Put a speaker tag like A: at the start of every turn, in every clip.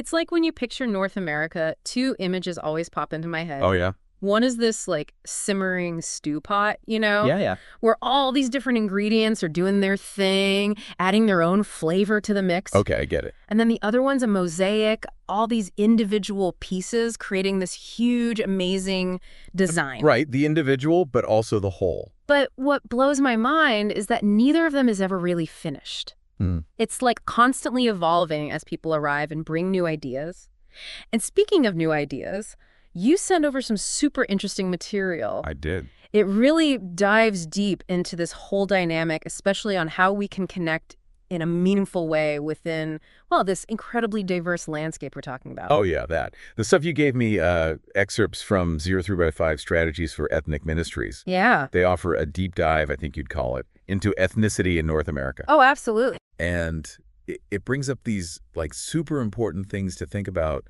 A: It's like when you picture North America, two images always pop into my head.
B: Oh, yeah?
A: One is this, like, simmering stew pot, you know,
B: Yeah, yeah.
A: where all these different ingredients are doing their thing, adding their own flavor to the mix.
B: Okay, I get it.
A: And then the other one's a mosaic, all these individual pieces creating this huge, amazing design.
B: Right, the individual, but also the whole.
A: But what blows my mind is that neither of them is ever really finished.
B: Mm.
A: It's like constantly evolving as people arrive and bring new ideas. And speaking of new ideas, you send over some super interesting material.
B: I did.
A: It really dives deep into this whole dynamic, especially on how we can connect in a meaningful way within, well, this incredibly diverse landscape we're talking about.
B: Oh, yeah, that. The stuff you gave me, excerpts from 0-3x5 Strategies for Ethnic Ministries.
A: Yeah.
B: They offer a deep dive, I think you'd call it, into ethnicity in North America.
A: Oh, absolutely.
B: And it brings up these, like, super important things to think about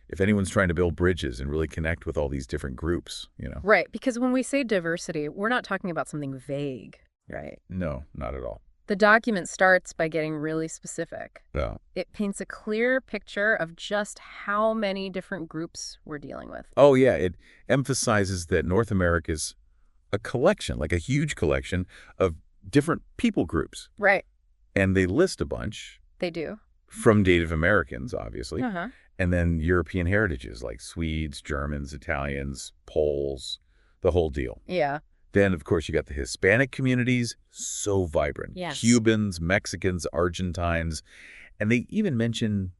B: if anyone's trying to build bridges and really connect with all these different groups, you know?
A: Right, because when we say diversity, we're not talking about something vague, right?
B: No, not at all.
A: The document starts by getting really specific.
B: No.
A: It paints a clear picture of just how many different groups we're dealing with.
B: Oh, yeah, it emphasizes that North America is a collection, like a huge collection of different people groups.
A: Right.
B: And they list a bunch.
A: They do.
B: From Native Americans, obviously.
A: Uh-huh.
B: And then European heritages like Swedes, Germans, Italians, Poles, the whole deal.
A: Yeah.
B: Then, of course, you got the Hispanic communities, so vibrant.
A: Yes.
B: Cubans, Mexicans, Argentines, and they even mention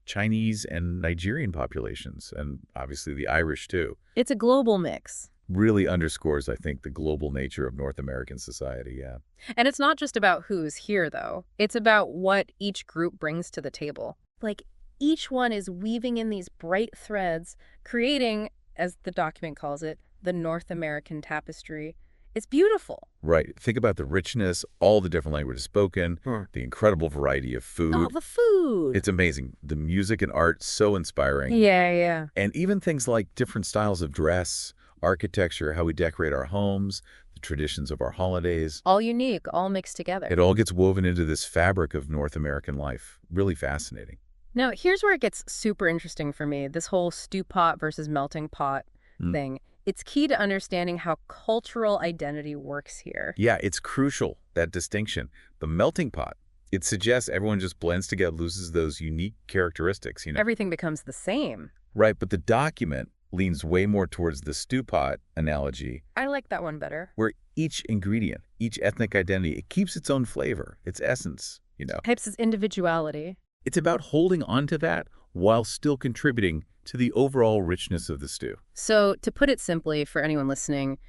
B: Chinese and Nigerian populations, and obviously the Irish, too.
A: It's a global mix.
B: Really underscores, I think, the global nature of North American society, yeah.
A: And it's not just about who's here, though. It's about what each group brings to the table. Like, each one is weaving in these bright threads, creating, as the document calls it, the North American tapestry. It's beautiful.
B: Right. Think about the richness, all the different languages spoken, the incredible variety of food.
A: Oh, the food.
B: It's amazing. The music and art, so inspiring.
A: Yeah, yeah.
B: And even things like different styles of dress, architecture, how we decorate our homes, the traditions of our holidays.
A: All unique, all mixed together.
B: It all gets woven into this fabric of North American life. Really fascinating.
A: Now, here's where it gets super interesting for me, this whole stew pot versus melting pot thing. It's key to understanding how cultural identity works here.
B: Yeah, it's crucial, that distinction. The melting pot, it suggests everyone just blends together, loses those unique characteristics, you know?
A: Everything becomes the same.
B: Right, but the document leans way more towards the stew pot analogy.
A: I like that one better.
B: Where each ingredient, each ethnic identity, it keeps its own flavor, its essence, you know?
A: Types as individuality.
B: It's about holding on to that while still contributing to the overall richness of the stew.
A: So, to put it simply for anyone listening,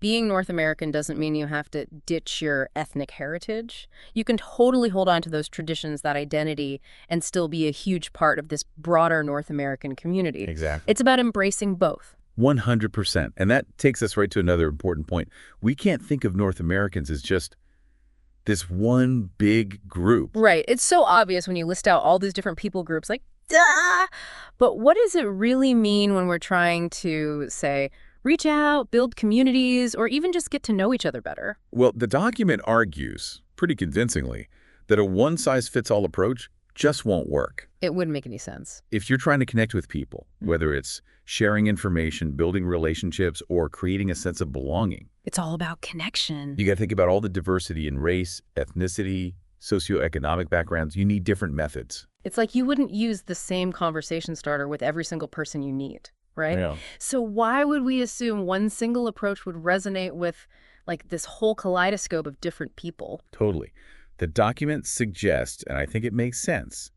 A: being North American doesn't mean you have to ditch your ethnic heritage. You can totally hold on to those traditions, that identity, and still be a huge part of this broader North American community.
B: Exactly.
A: It's about embracing both.
B: 100%. And that takes us right to another important point. We can't think of North Americans as just this one big group.
A: Right. It's so obvious when you list out all these different people groups, like, duh! But what does it really mean when we're trying to, say, reach out, build communities, or even just get to know each other better?
B: Well, the document argues, pretty convincingly, that a one-size-fits-all approach just won't work.
A: It wouldn't make any sense.
B: If you're trying to connect with people, whether it's sharing information, building relationships, or creating a sense of belonging,
A: it's all about connection.
B: You got to think about all the diversity in race, ethnicity, socioeconomic backgrounds. You need different methods.
A: It's like you wouldn't use the same conversation starter with every single person you meet, right?
B: Yeah.
A: So why would we assume one single approach would resonate with, like, this whole kaleidoscope of different people?
B: Totally. The document suggests, and I think it makes sense,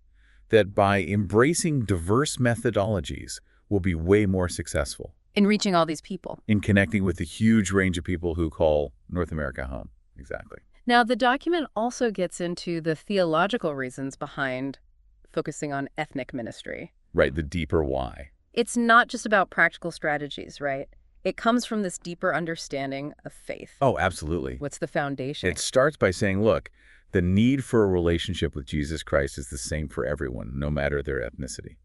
B: that by embracing diverse methodologies, we'll be way more successful.
A: In reaching all these people.
B: In connecting with the huge range of people who call North America home. Exactly.
A: Now, the document also gets into the theological reasons behind focusing on ethnic ministry.
B: Right, the deeper why.
A: It's not just about practical strategies, right? It comes from this deeper understanding of faith.
B: Oh, absolutely.
A: What's the foundation?
B: It starts by saying, look, the need for a relationship with Jesus Christ is the same for everyone, no matter their ethnicity.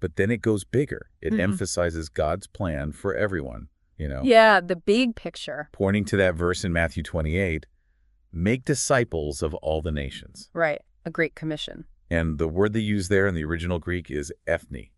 B: But then it goes bigger. It emphasizes God's plan for everyone, you know?
A: Yeah, the big picture.
B: Pointing to that verse in Matthew 28, make disciples of all the nations.
A: Right, a great commission.
B: And the word they use there in the original Greek is ethne,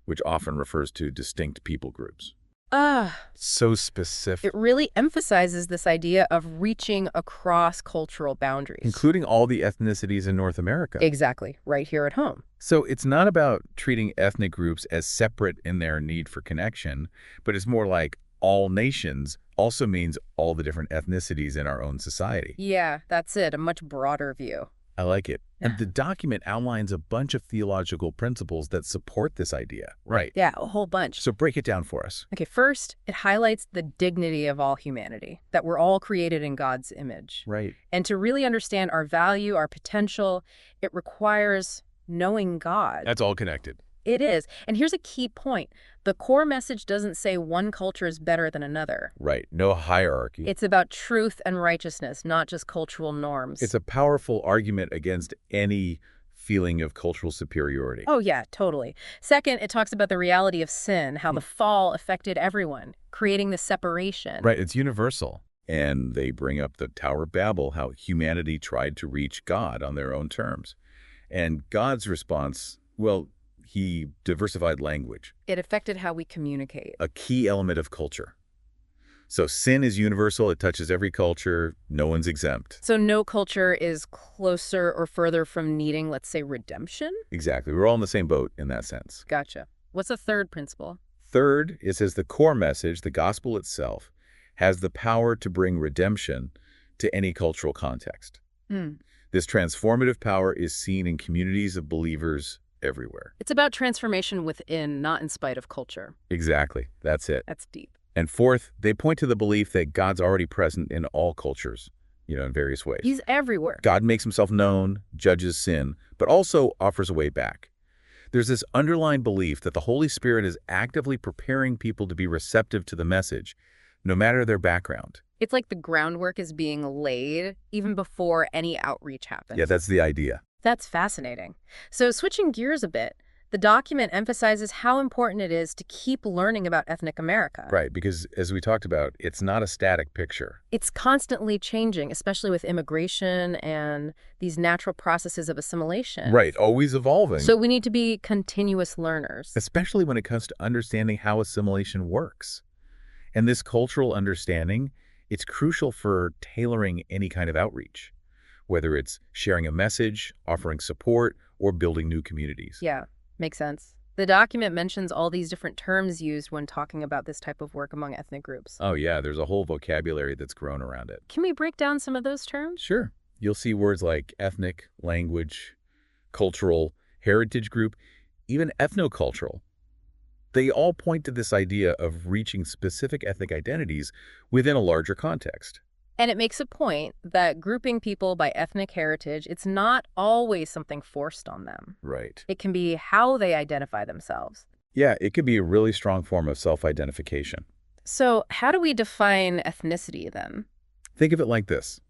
B: which often refers to distinct people groups.
A: Ah,
B: So
A: it
B: specific.
A: really emphasizes this idea of reaching across cultural boundaries.
B: Including all the ethnicities in North America.
A: Exactly, right here at home.
B: So it's not about treating ethnic groups as separate in their need for connection, but it's more like all nations also means all the different ethnicities in our own society.
A: Yeah, that's it, a much broader view.
B: I like it. And the document outlines a bunch of theological principles that support this idea. Right.
A: Yeah, a whole bunch.
B: So break it down for us.
A: Okay, first, it highlights the dignity of all humanity, that we're all created in God's image.
B: Right.
A: And to really understand our value, our potential, it requires knowing God.
B: That's all connected.
A: It is. And here's a key point. The core message doesn't say one culture is better than another.
B: Right. No hierarchy.
A: It's about truth and righteousness, not just cultural norms.
B: It's a powerful argument against any feeling of cultural superiority.
A: Oh, yeah, totally. Second, it talks about the reality of sin, how the fall affected everyone, creating this separation.
B: Right. It's universal. And they bring up the Tower of Babel, how humanity tried to reach God on their own terms. And God's response, well, he diversified language,
A: It affected how we communicate.
B: a key element of culture. So sin is universal. It touches every culture. No one's exempt.
A: So no culture is closer or further from needing, let's say, redemption?
B: Exactly. We're all in the same boat in that sense.
A: Gotcha. What's a third principle?
B: Third, it says the core message, the gospel itself, has the power to bring redemption to any cultural context.
A: Hmm.
B: This transformative power is seen in communities of believers everywhere.
A: It's about transformation within, not in spite of culture.
B: Exactly. That's it.
A: That's deep.
B: And fourth, they point to the belief that God's already present in all cultures, in various ways.
A: He's everywhere.
B: God makes himself known, judges sin, but also offers a way back. There's this underlying belief that the Holy Spirit is actively preparing people to be receptive to the message, no matter their background.
A: It's like the groundwork is being laid even before any outreach happens.
B: Yeah, that's the idea.
A: That's fascinating. So switching gears a bit, the document emphasizes how important it is to keep learning about ethnic America.
B: Right, because as we talked about, it's not a static picture.
A: It's constantly changing, especially with immigration and these natural processes of assimilation.
B: Right, always evolving.
A: So we need to be continuous learners.
B: Especially when it comes to understanding how assimilation works. And this cultural understanding, it's crucial for tailoring any kind of outreach, whether it's sharing a message, offering support, or building new communities.
A: Yeah, makes sense. The document mentions all these different terms used when talking about this type of work among ethnic groups.
B: Oh yeah, there's a whole vocabulary that's grown around it.
A: Can we break down some of those terms?
B: Sure. You'll see words like ethnic, language, cultural, heritage group, even ethnocultural. They all point to this idea of reaching specific ethnic identities within a larger context.
A: And it makes a point that grouping people by ethnic heritage, it's not always something forced on them.
B: Right.
A: It can be how they identify themselves.
B: Yeah, it could be a really strong form of self-identification.
A: So how do we define ethnicity then?
B: Think of it like this.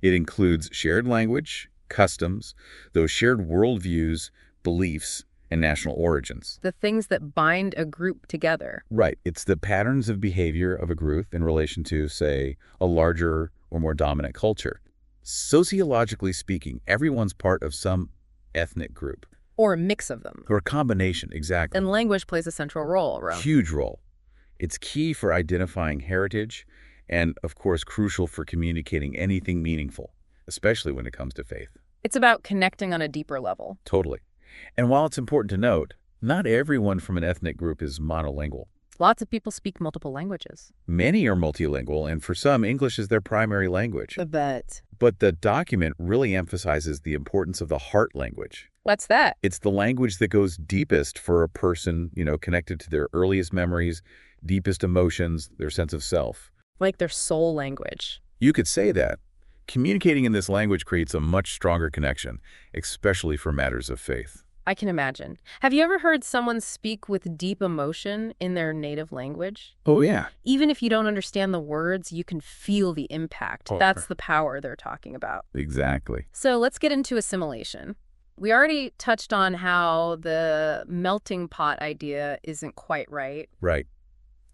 B: It includes shared language, customs, those shared worldviews, beliefs, and national origins.
A: The things that bind a group together.
B: Right. It's the patterns of behavior of a group in relation to, say, a larger or more dominant culture. Sociologically speaking, everyone's part of some ethnic group.
A: Or a mix of them.
B: Or a combination, exactly.
A: And language plays a central role around.
B: Huge role. It's key for identifying heritage and, of course, crucial for communicating anything meaningful, especially when it comes to faith.
A: It's about connecting on a deeper level.
B: Totally. And while it's important to note, not everyone from an ethnic group is monolingual.
A: Lots of people speak multiple languages.
B: Many are multilingual, and for some, English is their primary language.
A: But
B: But the document really emphasizes the importance of the heart language.
A: what's that?
B: It's the language that goes deepest for a person, connected to their earliest memories, deepest emotions, their sense of self.
A: Like their soul language.
B: You could say that. Communicating in this language creates a much stronger connection, especially for matters of faith.
A: I can imagine. Have you ever heard someone speak with deep emotion in their native language?
B: Oh, yeah.
A: Even if you don't understand the words, you can feel the impact.
B: Oh,
A: That's the power they're talking about.
B: Exactly.
A: So let's get into assimilation. We already touched on how the melting pot idea isn't quite right.
B: Right.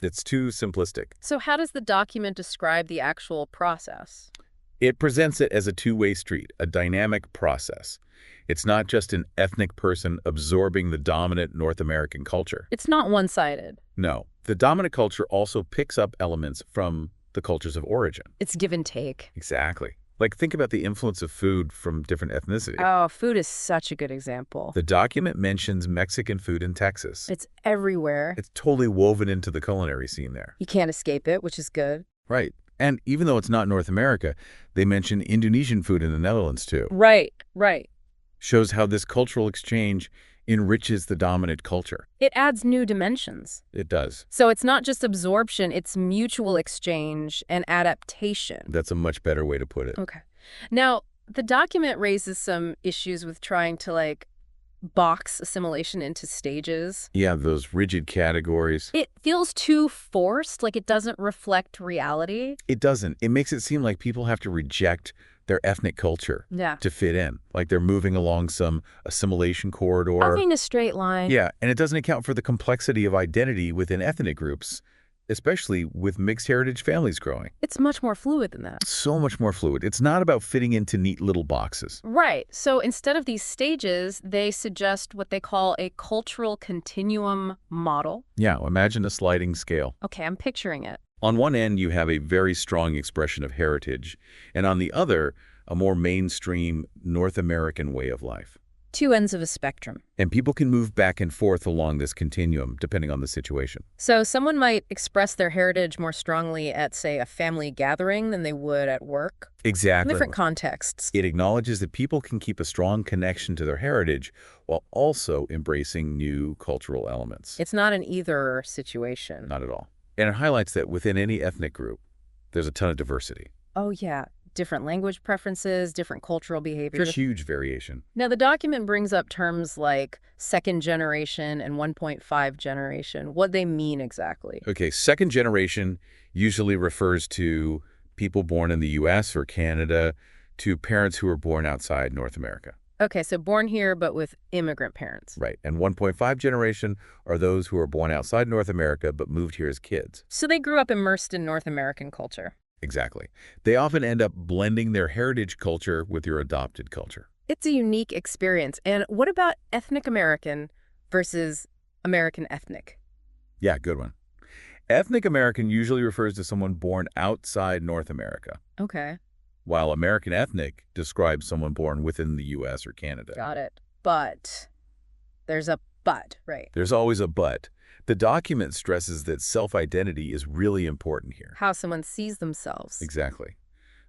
B: It's too simplistic.
A: So how does the document describe the actual process?
B: It presents it as a two-way street, a dynamic process. It's not just an ethnic person absorbing the dominant North American culture.
A: It's not one-sided.
B: No, the dominant culture also picks up elements from the cultures of origin.
A: It's give and take.
B: Exactly. Like, think about the influence of food from different ethnicity.
A: Oh, food is such a good example.
B: The document mentions Mexican food in Texas.
A: It's everywhere.
B: It's totally woven into the culinary scene there.
A: You can't escape it, which is good.
B: Right. And even though it's not North America, they mention Indonesian food in the Netherlands too.
A: Right, right.
B: Shows how this cultural exchange enriches the dominant culture.
A: It adds new dimensions.
B: It does.
A: So it's not just absorption, it's mutual exchange and adaptation.
B: That's a much better way to put it.
A: Okay. Now, the document raises some issues with trying to, like, box assimilation into stages.
B: Yeah, those rigid categories.
A: It feels too forced, like it doesn't reflect reality.
B: It doesn't. It makes it seem like people have to reject their ethnic culture
A: Yeah.
B: to fit in, like they're moving along some assimilation corridor.
A: Walking a straight line.
B: Yeah, and it doesn't account for the complexity of identity within ethnic groups, especially with mixed heritage families growing.
A: It's much more fluid than that.
B: So much more fluid. It's not about fitting into neat little boxes.
A: Right. So instead of these stages, they suggest what they call a cultural continuum model.
B: Yeah, imagine a sliding scale.
A: Okay, I'm picturing it.
B: On one end, you have a very strong expression of heritage, and on the other, a more mainstream North American way of life.
A: Two ends of a spectrum.
B: And people can move back and forth along this continuum, depending on the situation.
A: So someone might express their heritage more strongly at, say, a family gathering than they would at work.
B: Exactly.
A: Different contexts.
B: It acknowledges that people can keep a strong connection to their heritage while also embracing new cultural elements.
A: It's not an either situation.
B: Not at all. And it highlights that within any ethnic group, there's a ton of diversity.
A: Oh, yeah. Different language preferences, different cultural behaviors.
B: There's huge variation.
A: Now, the document brings up terms like second generation and 1.5 generation. What they mean exactly?
B: Okay, second generation usually refers to people born in the U.S. or Canada to parents who were born outside North America.
A: Okay, so born here but with immigrant parents.
B: Right, and 1.5 generation are those who are born outside North America but moved here as kids.
A: So they grew up immersed in North American culture.
B: Exactly. They often end up blending their heritage culture with your adopted culture.
A: It's a unique experience. And what about ethnic American versus American ethnic?
B: Yeah, good one. Ethnic American usually refers to someone born outside North America,
A: Okay,
B: while American ethnic describes someone born within the U.S. or Canada.
A: got it. But there's a but, right?
B: There's always a but. The document stresses that self-identity is really important here.
A: How someone sees themselves.
B: Exactly.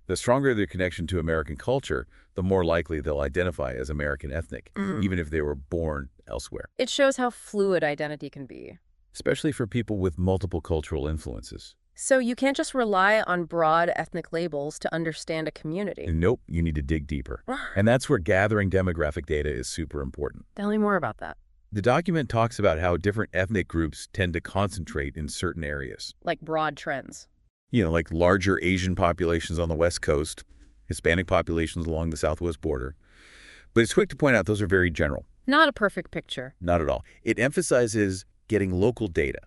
B: The stronger their connection to American culture, the more likely they'll identify as American ethnic, even if they were born elsewhere.
A: It shows how fluid identity can be.
B: Especially for people with multiple cultural influences.
A: So you can't just rely on broad ethnic labels to understand a community.
B: And nope, you need to dig deeper. And that's where gathering demographic data is super important.
A: Tell me more about that.
B: The document talks about how different ethnic groups tend to concentrate in certain areas.
A: Like broad trends.
B: You know, like larger Asian populations on the West Coast, Hispanic populations along the southwest border. But it's quick to point out those are very general.
A: Not a perfect picture.
B: Not at all. It emphasizes getting local data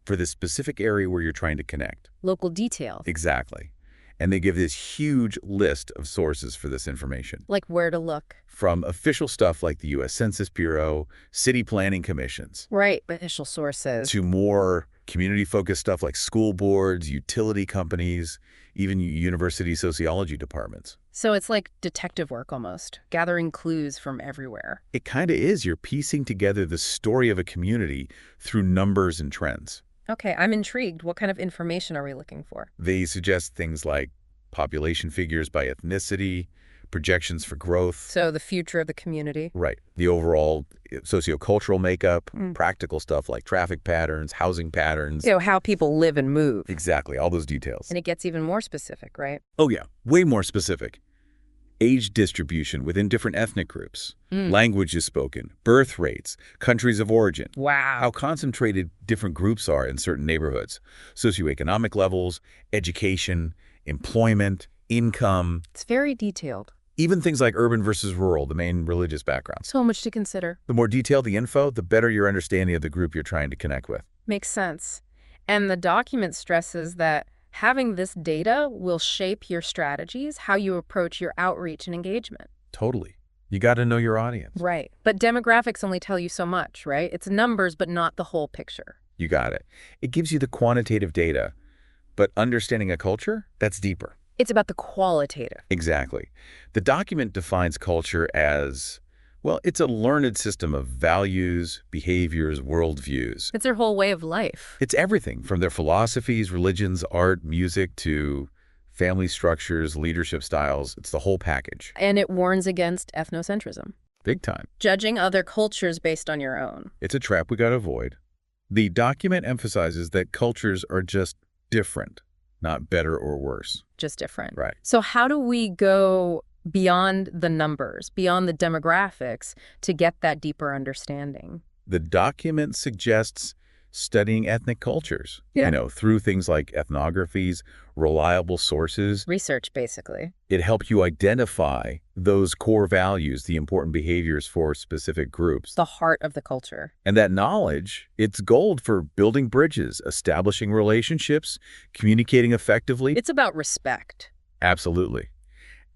B: for the specific area where you're trying to connect.
A: Local details.
B: Exactly. And they give this huge list of sources for this information.
A: Like where to look.
B: From official stuff like the U.S. Census Bureau, city planning commissions.
A: Right, official sources.
B: To more community-focused stuff like school boards, utility companies, even university sociology departments.
A: So it's like detective work almost, gathering clues from everywhere.
B: It kind of is. You're piecing together the story of a community through numbers and trends.
A: Okay, I'm intrigued. What kind of information are we looking for?
B: They suggest things like population figures by ethnicity, projections for growth.
A: So the future of the community.
B: Right. The overall sociocultural makeup, practical stuff like traffic patterns, housing patterns.
A: You know, how people live and move.
B: Exactly. All those details.
A: And it gets even more specific, right?
B: Oh, yeah. Way more specific. Age distribution within different ethnic groups, languages spoken, birth rates, countries of origin.
A: Wow.
B: How concentrated different groups are in certain neighborhoods, socioeconomic levels, education, employment, income.
A: It's very detailed.
B: Even things like urban versus rural, the main religious backgrounds.
A: So much to consider.
B: The more detailed the info, the better your understanding of the group you're trying to connect with.
A: Makes sense. And the document stresses that Having this data will shape your strategies, how you approach your outreach and engagement.
B: Totally. You got to know your audience.
A: Right. But demographics only tell you so much, right? It's numbers, but not the whole picture.
B: You got it. It gives you the quantitative data, but understanding a culture, that's deeper.
A: It's about the qualitative.
B: Exactly. The document defines culture as, well, it's a learned system of values, behaviors, worldviews.
A: It's their whole way of life.
B: It's everything from their philosophies, religions, art, music, to family structures, leadership styles. It's the whole package.
A: And it warns against ethnocentrism.
B: Big time.
A: Judging other cultures based on your own.
B: It's a trap we got to avoid. The document emphasizes that cultures are just different, not better or worse.
A: Just different.
B: Right.
A: So how do we go beyond the numbers, beyond the demographics, to get that deeper understanding?
B: The document suggests studying ethnic cultures, through things like ethnographies, reliable sources.
A: Research, basically.
B: It helps you identify those core values, the important behaviors for specific groups.
A: The heart of the culture.
B: And that knowledge, it's gold for building bridges, establishing relationships, communicating effectively.
A: It's about respect.
B: Absolutely.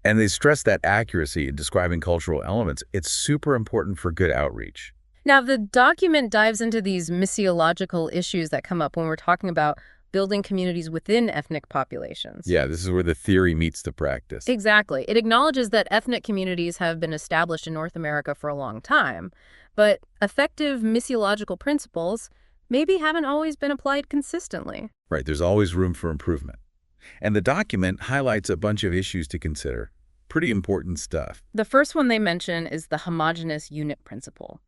B: And they stress that accuracy in describing cultural elements. It's super important for good outreach.
A: Now, the document dives into these missiological issues that come up when we're talking about building communities within ethnic populations.
B: Yeah, this is where the theory meets the practice.
A: Exactly. It acknowledges that ethnic communities have been established in North America for a long time, but effective missiological principles maybe haven't always been applied consistently.
B: Right, there's always room for improvement. And the document highlights a bunch of issues to consider. Pretty important stuff.
A: The first one they mention is the homogeneous unit principle.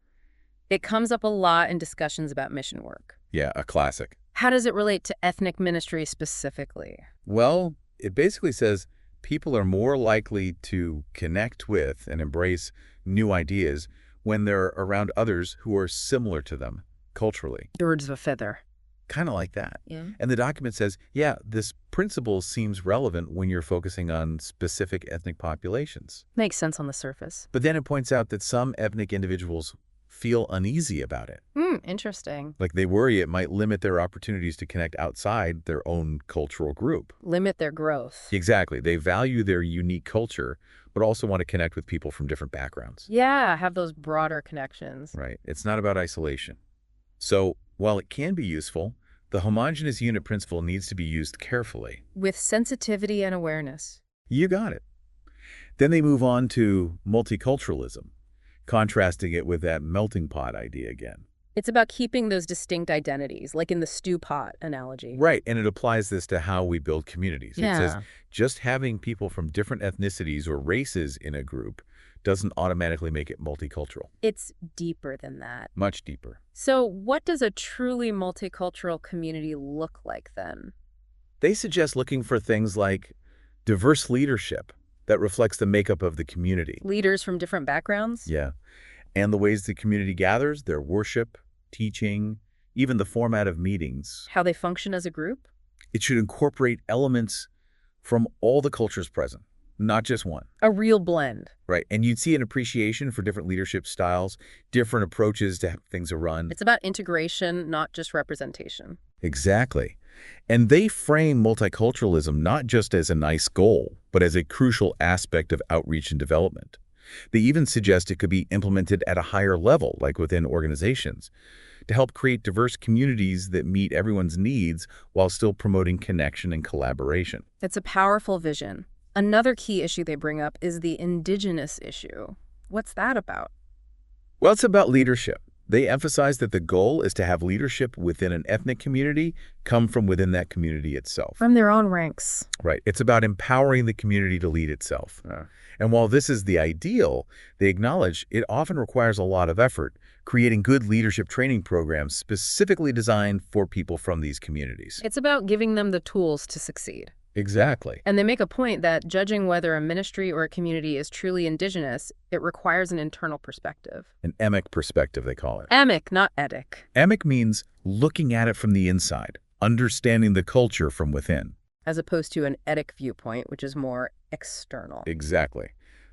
A: It comes up a lot in discussions about mission work.
B: Yeah, a classic.
A: How does it relate to ethnic ministry specifically?
B: Well, it basically says people are more likely to connect with and embrace new ideas when they're around others who are similar to them culturally.
A: Birds of a feather.
B: Kind of like that.
A: Yeah.
B: And the document says, yeah, this principle seems relevant when you're focusing on specific ethnic populations.
A: Makes sense on the surface.
B: But then it points out that some ethnic individuals feel uneasy about it.
A: Interesting.
B: Like they worry it might limit their opportunities to connect outside their own cultural group.
A: Limit their growth.
B: Exactly. They value their unique culture, but also want to connect with people from different backgrounds.
A: Yeah, have those broader connections.
B: Right. It's not about isolation. So while it can be useful, the homogeneous unit principle needs to be used carefully.
A: With sensitivity and awareness.
B: You got it. Then they move on to multiculturalism, contrasting it with that melting pot idea again.
A: It's about keeping those distinct identities, like in the stew pot analogy.
B: Right, and it applies this to how we build communities.
A: Yeah.
B: It says just having people from different ethnicities or races in a group doesn't automatically make it multicultural.
A: It's deeper than that.
B: Much deeper.
A: So what does a truly multicultural community look like then?
B: They suggest looking for things like diverse leadership that reflects the makeup of the community.
A: Leaders from different backgrounds?
B: Yeah. And the ways the community gathers, their worship, teaching, even the format of meetings.
A: How they function as a group?
B: It should incorporate elements from all the cultures present, not just one.
A: A real blend.
B: Right. And you'd see an appreciation for different leadership styles, different approaches to how things are run.
A: It's about integration, not just representation.
B: Exactly. And they frame multiculturalism not just as a nice goal, but as a crucial aspect of outreach and development. They even suggest it could be implemented at a higher level, like within organizations, to help create diverse communities that meet everyone's needs while still promoting connection and collaboration.
A: It's a powerful vision. Another key issue they bring up is the Indigenous issue. What's that about?
B: Well, it's about leadership. They emphasize that the goal is to have leadership within an ethnic community come from within that community itself.
A: From their own ranks.
B: Right. It's about empowering the community to lead itself. And while this is the ideal, they acknowledge it often requires a lot of effort, creating good leadership training programs specifically designed for people from these communities.
A: It's about giving them the tools to succeed.
B: Exactly.
A: And they make a point that judging whether a ministry or a community is truly Indigenous, it requires an internal perspective.
B: An emic perspective, they call it.
A: Emic, not etic.
B: Emic means looking at it from the inside, understanding the culture from within.
A: As opposed to an etic viewpoint, which is more external.
B: Exactly.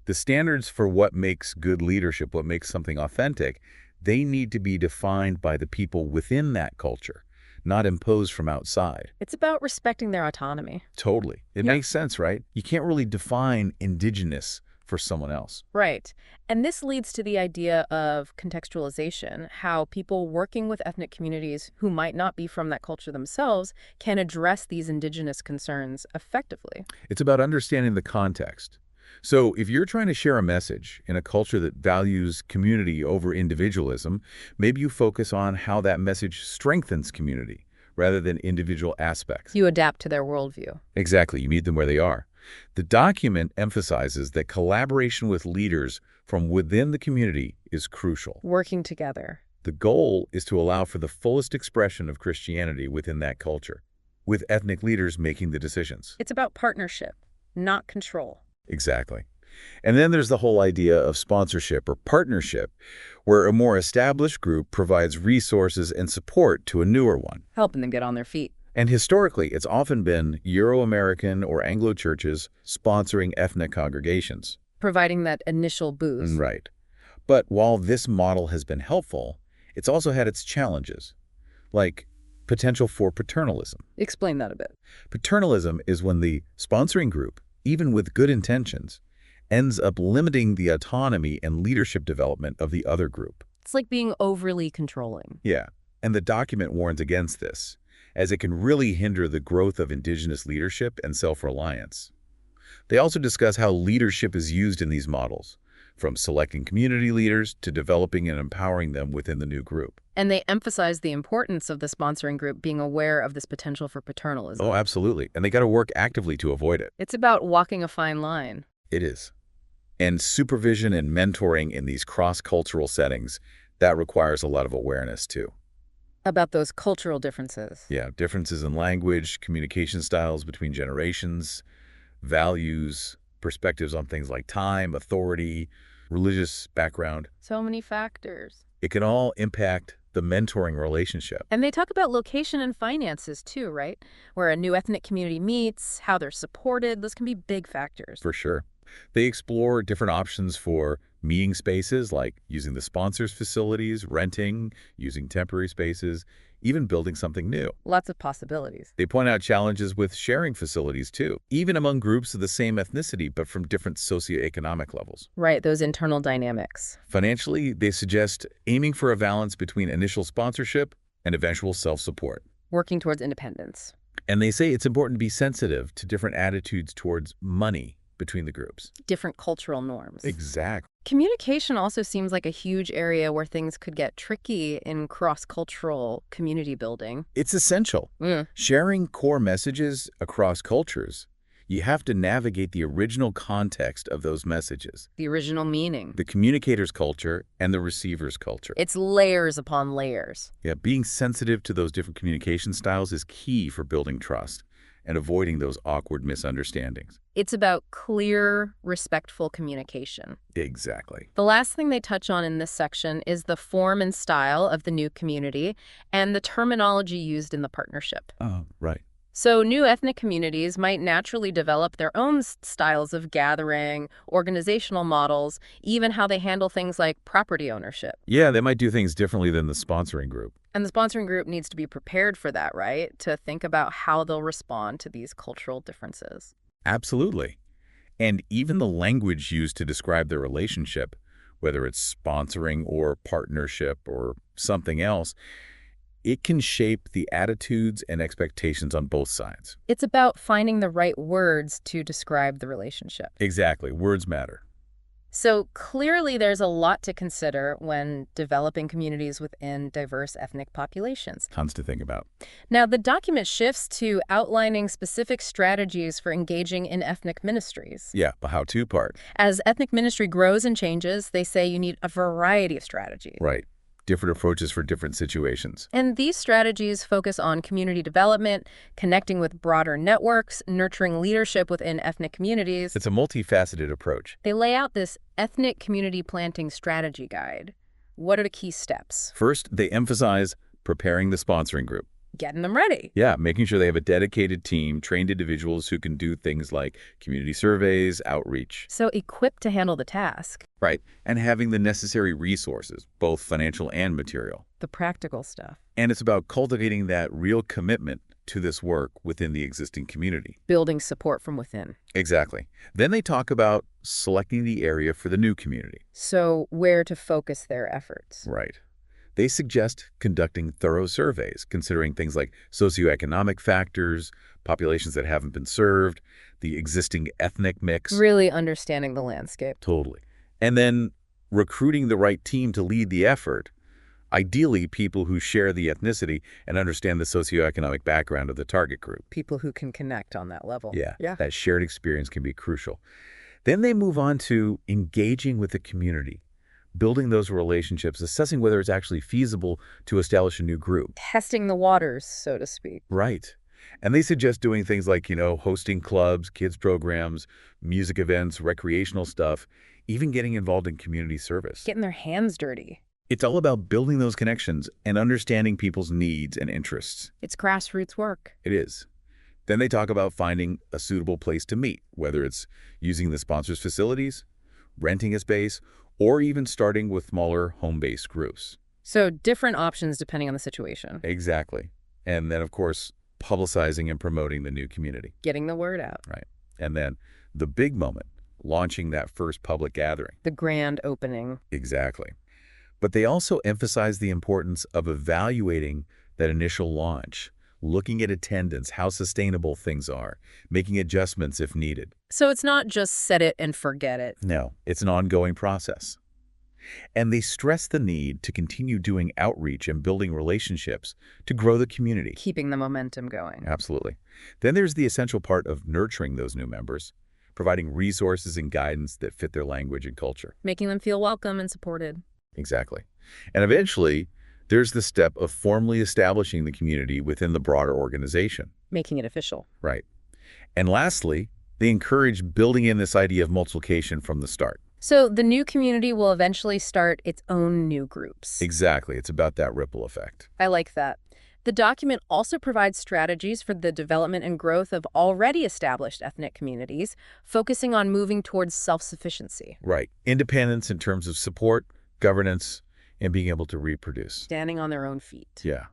B: The standards for what makes good leadership, what makes something authentic, they need to be defined by the people within that culture, not imposed from outside.
A: It's about respecting their autonomy.
B: Totally. It makes sense, right? You can't really define indigenous for someone else.
A: Right. And this leads to the idea of contextualization, how people working with ethnic communities who might not be from that culture themselves can address these indigenous concerns effectively.
B: It's about understanding the context. So if you're trying to share a message in a culture that values community over individualism, maybe you focus on how that message strengthens community rather than individual aspects.
A: You adapt to their worldview.
B: Exactly. You meet them where they are. The document emphasizes that collaboration with leaders from within the community is crucial.
A: Working together.
B: The goal is to allow for the fullest expression of Christianity within that culture, with ethnic leaders making the decisions.
A: It's about partnership, not control.
B: Exactly. And then there's the whole idea of sponsorship or partnership, where a more established group provides resources and support to a newer one.
A: Helping them get on their feet.
B: And historically, it's often been Euro-American or Anglo churches sponsoring ethnic congregations.
A: Providing that initial boost.
B: Right. But while this model has been helpful, it's also had its challenges, like potential for paternalism.
A: Explain that a bit.
B: Paternalism is when the sponsoring group, even with good intentions, ends up limiting the autonomy and leadership development of the other group.
A: It's like being overly controlling.
B: Yeah, and the document warns against this, as it can really hinder the growth of indigenous leadership and self-reliance. They also discuss how leadership is used in these models, from selecting community leaders to developing and empowering them within the new group.
A: And they emphasize the importance of the sponsoring group being aware of this potential for paternalism.
B: Oh, absolutely. And they got to work actively to avoid it.
A: It's about walking a fine line.
B: It is. And supervision and mentoring in these cross-cultural settings, that requires a lot of awareness too.
A: About those cultural differences.
B: Yeah, differences in language, communication styles between generations, values, perspectives on things like time, authority, religious background.
A: So many factors.
B: It can all impact the mentoring relationship.
A: And they talk about location and finances too, right? Where a new ethnic community meets, how they're supported. Those can be big factors.
B: For sure. They explore different options for meeting spaces, like using the sponsor's facilities, renting, using temporary spaces, even building something new.
A: Lots of possibilities.
B: They point out challenges with sharing facilities too, even among groups of the same ethnicity but from different socioeconomic levels.
A: Right, those internal dynamics.
B: Financially, they suggest aiming for a balance between initial sponsorship and eventual self-support.
A: Working towards independence.
B: And they say it's important to be sensitive to different attitudes towards money between the groups.
A: Different cultural norms.
B: Exactly.
A: Communication also seems like a huge area where things could get tricky in cross-cultural community building.
B: It's essential. Sharing core messages across cultures, you have to navigate the original context of those messages.
A: The original meaning.
B: The communicator's culture and the receiver's culture.
A: It's layers upon layers.
B: Yeah, being sensitive to those different communication styles is key for building trust and avoiding those awkward misunderstandings.
A: It's about clear, respectful communication.
B: Exactly.
A: The last thing they touch on in this section is the form and style of the new community and the terminology used in the partnership.
B: Oh, right.
A: So new ethnic communities might naturally develop their own styles of gathering, organizational models, even how they handle things like property ownership.
B: Yeah, they might do things differently than the sponsoring group.
A: And the sponsoring group needs to be prepared for that, right? To think about how they'll respond to these cultural differences.
B: Absolutely. And even the language used to describe the relationship, whether it's sponsoring or partnership or something else, it can shape the attitudes and expectations on both sides.
A: It's about finding the right words to describe the relationship.
B: Exactly. Words matter.
A: So clearly there's a lot to consider when developing communities within diverse ethnic populations.
B: Tons to think about.
A: Now, the document shifts to outlining specific strategies for engaging in ethnic ministries.
B: Yeah, the how-to part.
A: As ethnic ministry grows and changes, they say you need a variety of strategies.
B: Right. Different approaches for different situations.
A: And these strategies focus on community development, connecting with broader networks, nurturing leadership within ethnic communities.
B: It's a multifaceted approach.
A: They lay out this ethnic community planting strategy guide. What are the key steps?
B: First, they emphasize preparing the sponsoring group.
A: Getting them ready.
B: Yeah, making sure they have a dedicated team, trained individuals who can do things like community surveys, outreach.
A: So equipped to handle the task.
B: Right, and having the necessary resources, both financial and material.
A: The practical stuff.
B: And it's about cultivating that real commitment to this work within the existing community.
A: Building support from within.
B: Exactly. Then they talk about selecting the area for the new community.
A: So where to focus their efforts.
B: Right. They suggest conducting thorough surveys, considering things like socioeconomic factors, populations that haven't been served, the existing ethnic mix.
A: Really understanding the landscape.
B: Totally. And then recruiting the right team to lead the effort, ideally people who share the ethnicity and understand the socioeconomic background of the target group.
A: People who can connect on that level.
B: Yeah, that shared experience can be crucial. Then they move on to engaging with the community, building those relationships, assessing whether it's actually feasible to establish a new group.
A: Testing the waters, so to speak.
B: Right. And they suggest doing things like, hosting clubs, kids programs, music events, recreational stuff, even getting involved in community service.
A: Getting their hands dirty.
B: It's all about building those connections and understanding people's needs and interests.
A: It's grassroots work.
B: It is. Then they talk about finding a suitable place to meet, whether it's using the sponsor's facilities, renting a space, or even starting with smaller home-based groups.
A: So different options depending on the situation.
B: Exactly. And then, of course, publicizing and promoting the new community.
A: Getting the word out.
B: Right. And then the big moment, launching that first public gathering.
A: The grand opening.
B: Exactly. But they also emphasize the importance of evaluating that initial launch, looking at attendance, how sustainable things are, making adjustments if needed.
A: So it's not just set it and forget it.
B: No, it's an ongoing process. And they stress the need to continue doing outreach and building relationships to grow the community.
A: Keeping the momentum going.
B: Absolutely. Then there's the essential part of nurturing those new members, providing resources and guidance that fit their language and culture.
A: Making them feel welcome and supported.
B: Exactly. And eventually, there's the step of formally establishing the community within the broader organization.
A: Making it official.
B: Right. And lastly, they encourage building in this idea of multiplication from the start.
A: So the new community will eventually start its own new groups.
B: Exactly. It's about that ripple effect.
A: I like that. The document also provides strategies for the development and growth of already established ethnic communities, focusing on moving towards self-sufficiency.
B: Right. Independence in terms of support, governance, and being able to reproduce.
A: Standing on their own feet.
B: Yeah.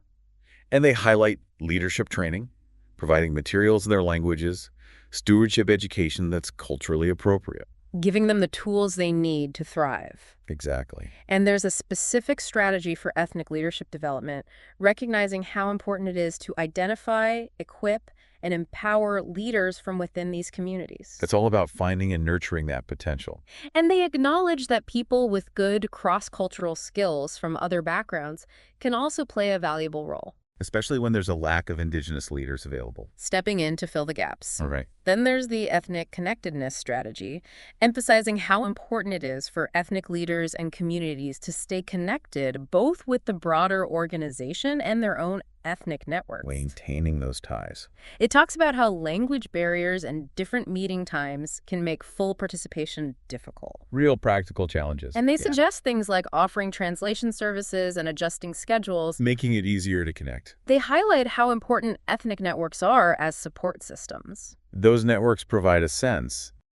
B: And they highlight leadership training, providing materials in their languages, stewardship education that's culturally appropriate.
A: Giving them the tools they need to thrive.
B: Exactly.
A: And there's a specific strategy for ethnic leadership development, recognizing how important it is to identify, equip, and empower leaders from within these communities.
B: It's all about finding and nurturing that potential.
A: And they acknowledge that people with good cross-cultural skills from other backgrounds can also play a valuable role.
B: Especially when there's a lack of Indigenous leaders available.
A: Stepping in to fill the gaps.
B: All right.
A: Then there's the ethnic connectedness strategy, emphasizing how important it is for ethnic leaders and communities to stay connected both with the broader organization and their own ethnic networks.
B: Maintaining those ties.
A: It talks about how language barriers and different meeting times can make full participation difficult.
B: Real practical challenges.
A: And they suggest things like offering translation services and adjusting schedules.
B: Making it easier to connect.
A: They highlight how important ethnic networks are as support systems.
B: Those networks provide a sense